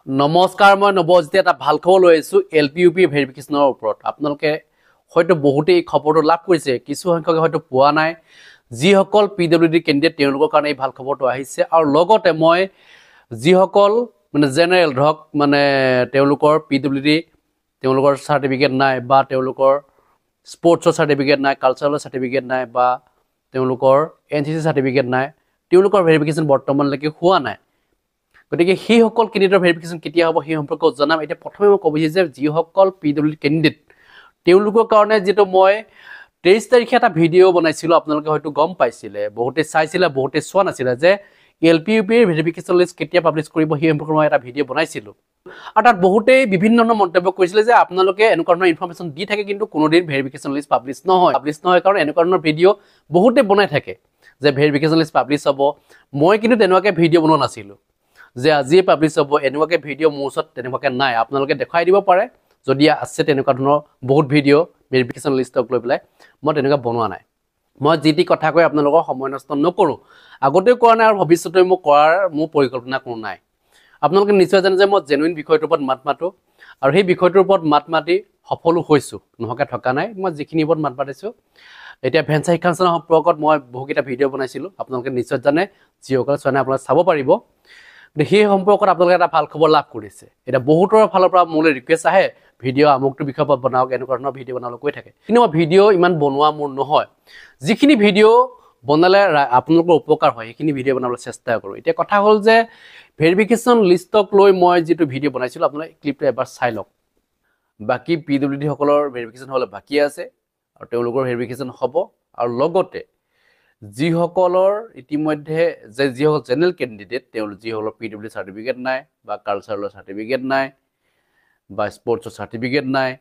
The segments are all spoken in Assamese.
নমস্কাৰ মই নবজ্যোতি এটা ভাল খবৰ লৈ আছো এলপিইউপি ভেৰিফিকেশনৰ ওপৰত আপোনালোকে হয়তো বহুতে এই খবৰটো লাভ কৰিছে কিছু সংখ্যকে হয়তো পোৱা নাই যিসকল পিডব্লিউডি কেণ্ডিডেট তেওঁলোকৰ কাৰণে এই ভাল খবৰটো আহিছে আৰু লগতে মই যিসকল মানে জেনেৰেল ধৰক মানে তেওঁলোকৰ পিডব্লিউডি তেওঁলোকৰ সাৰ্টিফিকেট নাই বা তেওঁলোকৰ স্পৰ্টছৰ সাৰ্টিফিকেট নাই কালচাৰেল সাৰ্টিফিকেট নাই বা তেওঁলোকৰ এনসিসি সাৰ্টিফিকেট নাই তেওঁলোকৰ ভেৰিফিকেশন বৰ্তমানলৈকে হোৱা নাই গতিকে সেই সকল কেণ্ডিডেটৰ ভেৰিফিকেশন কেতিয়া হ'ব সেই সম্পৰ্কে জনাম এতিয়া প্ৰথমে মই ক'ব যে যিসকল পিডব্লিউডি কেণ্ডিডেট তেওঁলোকৰ কাৰণে যেটো মই 23 তাৰিখে এটা ভিডিঅ' বনাইছিলো আপোনালোকে হয়তো গম পাইছিলে বহুতে চাইছিলে বহুতে চোৱা নাছিলে যে এলপিইউপিৰ ভেৰিফিকেশন লিষ্ট কেতিয়া পাবলিশ কৰিব সেই সম্পৰ্কে মই এটা ভিডিঅ' বনাইছিলো আৰু তাত বহুতে বিভিন্ন ধৰণৰ মন্তব্য কৰিছিলে যে আপোনালোকে এনেকুৱা ধৰণৰ ইনফৰমেশন দি থাকে কিন্তু কোনোদিন ভেৰিফিকেশন লিষ্ট পাবলিশ নহয় কাৰণ এনেকুৱা ধৰণৰ ভিডিঅ' বহুতে বনাই থাকে যে ভেৰিফিকেশন লিষ্ট পাবলিশ হ'ব মই কিন্তু তেনেকুৱাকে ভিডিঅ' বনোৱা নাছিলো যে আজি পাবলিশ হ'ব এনেকুৱাকে ভিডিঅ' মোৰ ওচৰত তেনেকুৱাকে নাই আপোনালোকে দেখাই দিব পাৰে যদি আছে তেনেকুৱা ধৰণৰ বহুত ভিডিঅ' ভেৰিফিকেশন লিষ্টক লৈ পেলাই মই তেনেকুৱা বনোৱা নাই মই জিটি কথা কৈ আপোনালোকৰ সময় নষ্ট নকৰো আগতে কোৱা নাই আৰু ভৱিষ্যতে মই কৰাৰ মোৰ পৰিকল্পনা কোনো নাই আপোনালোকে নিশ্চয় জানে যে মই জেনুইন বিষয়টোৰ ওপৰত মাত মাতো আৰু সেই বিষয়টোৰ ওপৰত মাত মাতি সফল হৈছো নহকে থকা নাই মই যিখিনি ওপৰত মাত মাতিছো এতিয়া ভেঞ্চাৰ শিক্ষানুষ্ঠানৰ সম্পৰ্কত মই বহুকেইটা ভিডিঅ' বনাইছিলো আপোনালোকে নিশ্চয় জানে যিসকল চোৱা আপোনালোকে চাব পাৰিব সেই সম্পৰ্কত আপোনালোকে এটা ভাল খবৰ লাভ কৰিছে এটা বহুতৰ ফালৰ পৰা মোলৈ ৰিকুৱেষ্ট আহে ভিডিঅ' আমুকটো বিষয়ৰ ওপৰত বনাওক এনেকুৱা ধৰণৰ ভিডিঅ' বনাবলৈ কৈ থাকে কিন্তু মই ভিডিঅ' ইমান বনোৱা মোৰ নহয় যিখিনি ভিডিঅ' বনালে আপোনালোকৰ উপকাৰ হয় সেইখিনি ভিডিঅ' বনাবলৈ চেষ্টা কৰোঁ এতিয়া কথা হ'ল যে ভেৰিফিকেশন লিষ্টক লৈ মই যেটো ভিডিঅ' বনাইছিলো আপোনালোকে ক্লিপটো এবাৰ চাই লওক বাকি পিডব্লিউডি সকলৰ ভেৰিফিকেশন হ'লে বাকি আছে আৰু তেওঁলোকৰ ভেৰিফিকেশন হ'ব আৰু লগতে যিসকলৰ ইতিমধ্যে যে যিসকল জেনেৰেল কেণ্ডিডেট তেওঁলোক যিসকলৰ পিডব্লিউডি সাৰ্টিফিকেট নাই বা কালচাৰেলৰ সাৰ্টিফিকেট নাই বা স্পৰ্টছৰ সাৰ্টিফিকেট নাই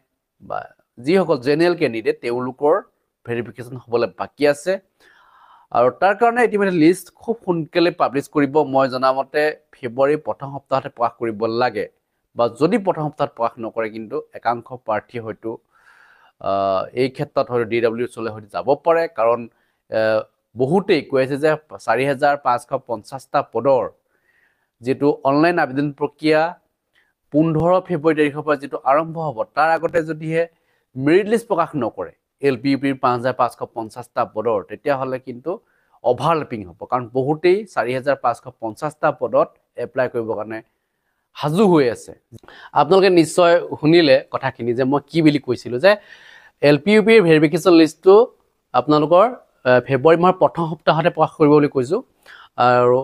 বা যিসকল জেনেৰেল কেণ্ডিডেট তেওঁলোকৰ ভেৰিফিকেশন হ'বলৈ বাকি আছে আৰু তাৰ কাৰণে ইতিমধ্যে লিষ্ট খুব সোনকালে পাবলিশ কৰিব মই জনামতে ফেব্ৰুৱাৰী প্ৰথম সপ্তাহতে প্ৰকাশ কৰিব লাগে বা যদি প্ৰথম সপ্তাহত প্ৰকাশ নকৰে কিন্তু একাংশ প্ৰাৰ্থী হয়তো এই ক্ষেত্ৰত হয়তো ডিডব্লিউ চলে হয়তো যাব পাৰে কাৰণ বহুতেই কৈ আছে যে 4550টা পদৰ যেটো অনলাইন আবেদন প্ৰক্ৰিয়া 15 ফেব্ৰুৱাৰী তাৰিখৰ পৰা যেটো আৰম্ভ হ'ব তাৰ আগতে যদিহে মেৰিট লিষ্ট প্ৰকাশ নকৰে এলপিইউপিৰ 5550টা পদৰ তেতিয়া হলে কিন্তু অভাৰলেপিং হ'ব কাৰণ বহুতেই 4550টা পদত এপ্লাই কৰিব কাৰণে হাজু হৈ আছে আপোনালোকে নিশ্চয় শুনিলে কথাখিনি যে মই কি বুলি কৈছিলো যে এলপিইউপিৰ ভেৰিফিকেশন লিষ্টটো আপোনালোকৰ ফেব্ৰুৱাৰী মাহৰ প্ৰথম সপ্তাহতে প্ৰকাশ কৰিব বুলি কৈছো আৰু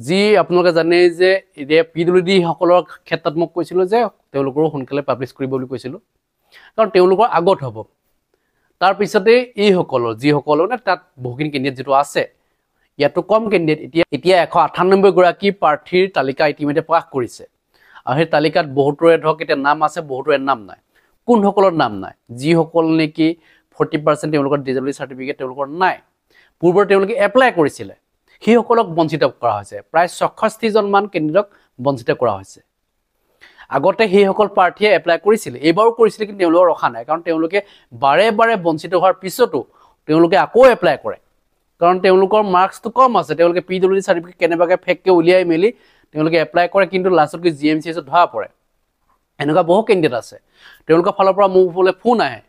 যি আপোনালোকে জানে যে এতিয়া পিডব্লিউডি সকলৰ ক্ষেত্ৰত মই কৈছিলো যে তেওঁলোকৰো সোনকালে পাবলিশ কৰিব বুলি কৈছিলো কাৰণ তেওঁলোকৰ আগত হ'ব তাৰ পিছতে এই সকলৰ যি সকলৰ না তাত বহুখিনি কেণ্ডিডেট যেটো আছে ইয়াতো কম কেণ্ডিডেট এতিয়া 198 গৰাকী প্ৰাৰ্থীৰ তালিকা ইতিমধ্যে প্ৰকাশ কৰিছে আৰু সেই তালিকাত বহুতৰে ধৰক এতিয়া নাম আছে বহুতৰে নাম নাই কোন সকলৰ নাম নাই যি সকল নেকি 40% তেওঁলোকৰ ডিজেবল সাৰ্টিফিকেট তেওঁলোকৰ নাই পূৰ্বৰ তেওঁলোকে এপ্লাই কৰিছিল সেই সকলক বঞ্চিত কৰা হৈছে প্ৰায় 66 জন মান কেণ্ডিডেটক বঞ্চিত কৰা হৈছে আগতে সেই সকল প্ৰাৰ্থীয়ে এপ্লাই কৰিছিল এবাৰো কৰিছিল কিন্তু তেওঁলোকৰ ৰখা নাই কাৰণ তেওঁলোকে বাৰে বাৰে বঞ্চিত হোৱাৰ পিছতো তেওঁলোকে আকৌ এপ্লাই কৰে কাৰণ তেওঁলোকৰ মাৰ্কসটো কম আছে তেওঁলোকে পিডব্লিউডি সাৰ্টিফিকেট কেনেবাকে ফেককে উলিয়াই মেলি তেওঁলোকে এপ্লাই কৰে কিন্তু লাষ্টত কি জিএমচিএছত ধৰা পৰে এনেকুৱা বহু কেণ্ডিডেট আছে তেওঁলোকৰ ফালৰ পৰা মোক বলে ফোন আহে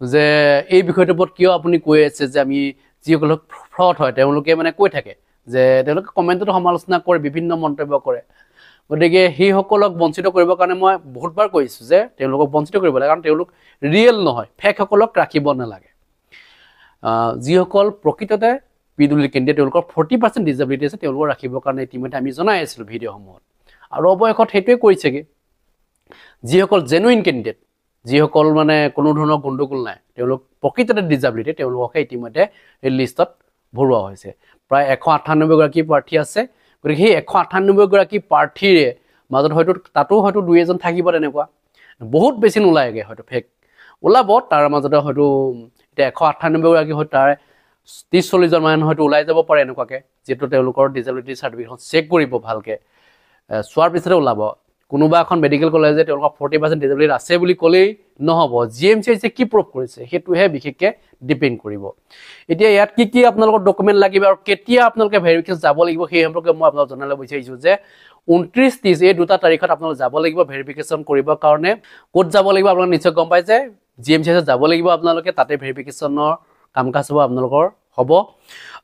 যে এই বিষয়টোৰ ওপৰত কিয় আপুনি কৈ আছে যে আমি যিসকল ফ্ৰড হয় তেওঁলোকে মানে কৈ থাকে যে তেওঁলোকে কমেন্টত সমালোচনা কৰে বিভিন্ন মন্তব্য কৰে গতিকে সেই সকলক বঞ্চিত কৰিবৰ কাৰণে মই বহুতবাৰ কৈছো যে তেওঁলোকক বঞ্চিত কৰিব লাগে কাৰণ তেওঁলোক ৰিয়েল নহয় ফেক সকলক ৰাখিব নালাগে যিসকল প্ৰকৃততে পিডব্লিউডি কেণ্ডিডেট তেওঁলোকৰ 40% ডিজেবিলিটি আছে তেওঁলোকক ৰাখিবৰ কাৰণে ইতিমধ্যে আমি জনাই আছিলো ভিডিঅ'সমূহত আৰু অৱশেষত সেইটোৱে কৰিছেগে যিসকল জেনুইন কেণ্ডিডেট যিসকল মানে কোনো ধৰণৰ গণ্ডগোল নাই তেওঁলোক প্ৰকৃততে ডিজেবিলিটি তেওঁলোকক ইতিমধ্যে এই লিষ্টত ভৰোৱা হৈছে প্ৰায় 198 গৰাকী প্ৰাৰ্থী আছে গতিকে সেই 198 গৰাকী প্ৰাৰ্থীৰে মাজত হয়তো তাতো হয়তো দুই এজন থাকিব তেনেকুৱা বহুত বেছি নোলায়গে হয়তো ফেক ওলাব তাৰ মাজতে হয়তো এটা 198 গৰাকী হয় তাৰ 30-40 জন মান হয়তো ওলাই যাব পাৰে এনেকুৱাকে যেটো তেওঁলোকৰ ডিজেবিলিটি সাৰ্টিফিকেটখন চেক কৰিব ভালকে সোৱাৰ পিছতে ওলাব কোনোবা এখন মেডিকেল কলেজে তেওঁলোকৰ 40% ডিজেবিলিটি আছে বুলি কলেই নহব জিএমচিএছে কি প্ৰুফ কৰিছে হেতুহে বিশেষকে ডিপেন্ড কৰিব এতিয়া ইয়াত কি আপোনালোকৰ ডকুমেন্ট লাগিব আৰু কেতিয়া আপোনালোকে ভেৰিফিকেশন যাব লাগিব সেই সম্পৰ্কে মই আপোনালোকক জনালে বিচাৰিছো যে 29-30 এই দুটা তাৰিখত আপোনালোক যাব লাগিব ভেৰিফিকেশ্যন কৰিবৰ কাৰণে ক'ত যাব লাগিব আপোনালোকে নিশ্চয় গম পাইছে জিএমচিএছত যাব লাগিব আপোনালোকে তাতে ভেৰিফিকেশ্যনৰ কাম কাজ হ'ব আপোনালোকৰ হ'ব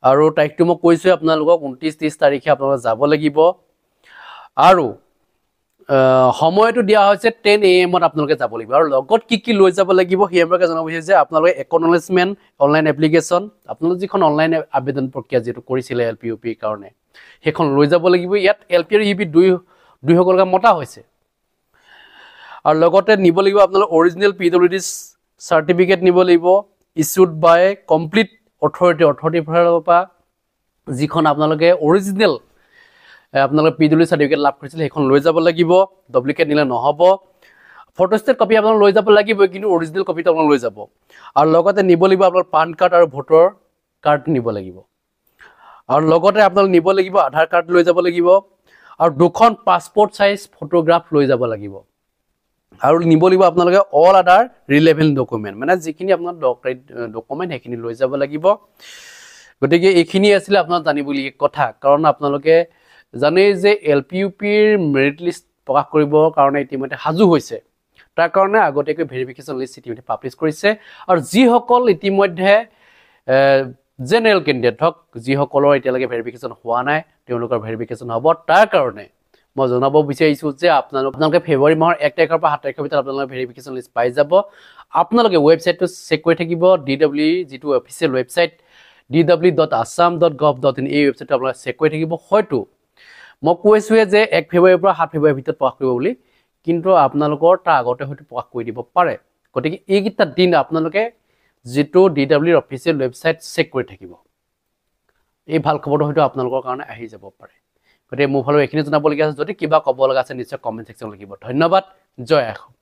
আৰু তাৰিখটো মই কৈছোঁ আপোনালোকক 29-30 তাৰিখে আপোনালোকে যাব লাগিব আৰু সময়টো দিয়া হৈছে 10 AM আপোনালোকে যাব লাগিব আৰু লগত কি লৈ যাব লাগিব হিয়াৰকে জনাব বিচাৰিছে আপোনালোকে একনলেজমেন্ট অনলাইন এপ্লিকেশ্যন আপোনালোক যিখন অনলাইন আবেদন প্ৰক্ৰিয়া যেটো কৰিছিলে এলপিইউপি কাৰণে সেইখন লৈ যাব লাগিব ইয়াত এলপি আৰু ইউপি দুই সকলকে মতা হৈছে আৰু লগতে নিব লাগিব আপোনালোক অৰিজিনেল পিডব্লিউডি সাৰ্টিফিকেট নিব লাগিব ইস্যুড বাই কমপ্লিট অথৰিটি ফালৰ পৰা যিখন আপোনালোকে অৰিজিনেল আপোনালোকে পিডব্লিউডি সাৰ্টিফিকেট লাভ কৰিছিল সেইখন লৈ যাব লাগিব ডুপ্লিকেট নিলে নহব ফটোষ্টেট কপি আপোনালোক লৈ যাব লাগিব কিন্তু অৰিজিনেল কপিটো আপোনালোক লৈ যাব আৰু লগতে নিব লাগিব আপোনালোক পান কাৰ্ড আৰু ভোটৰ কাৰ্ড নিব লাগিব আৰু লগতে আপোনালোক নিব লাগিব আধাৰ কাৰ্ড লৈ যাব লাগিব আৰু দুখন পাসপোৰ্ট সাইজ ফটোগ্ৰাফ লৈ যাব লাগিব আৰু নিব লাগিব আপোনালোকে অল আদাৰ ৰিলেভেন্ট ডকুমেন্ট মানে যিখিনি আপোনাৰ ডকুমেন্ট সেইখিনি লৈ যাব লাগিব গতিকে এইখিনি আছিল আপোনাৰ জানিবলগীয়া কথা কাৰণ আপোনালোকে জানে যে এলপিইউপিৰ মেৰিট লিষ্ট প্ৰকাশ কৰিবৰ কাৰণে ইতিমধ্যে সাজু হৈছে তাৰ কাৰণে আগতীয়াকৈ ভেৰিফিকেশ্যন লিষ্ট ইতিমধ্যে পাব্লিছ কৰিছে আৰু যিসকল ইতিমধ্যে জেনেৰেল কেণ্ডিডেট হওক যিসকলৰ এতিয়ালৈকে ভেৰিফিকেশ্যন হোৱা নাই তেওঁলোকৰ ভেৰিফিকেশ্যন হ'ব তাৰ কাৰণে মই জনাব বিচাৰিছোঁ যে আপোনালোকে ফেব্ৰুৱাৰী মাহৰ 1 তাৰিখৰ পৰা 7 তাৰিখৰ ভিতৰত আপোনালোকে ভেৰিফিকেশ্যন লিষ্ট পাই যাব আপোনালোকে ৱেবছাইটটো চেক কৰি থাকিব DW যিটো অফিচিয়েল ৱেবছাইট dw.assam.gov.in এই ৱেবছাইটটো আপোনালোকে চেক কৰি থাকিব হয়তো মই কৈছোৱে যে 1 ফেব্ৰুৱাৰীৰ পৰা 7 ফেব্ৰুৱাৰীৰ ভিতৰত প্ৰকাশ কৰিব বুলি কিন্তু আপোনালোকৰ তাৰ আগতে হয়তো প্ৰকাশ কৰি দিব পাৰে গতিকে এইকেইটা দিন আপোনালোকে যেটো DW অফিচিয়েল ৱেবছাইট চেক কৰি থাকিব এই ভাল খবৰটো হয়তো আপোনালোকৰ কাৰণে আহি যাব পাৰে গতিকে মোৰ ফালৰ এইখিনি জনাবলগীয়া আছে যদি কিবা ক'ব লগা আছে নিশ্চয় কমেন্ট সেকশ্যন লিখিব ধন্যবাদ জয় আশা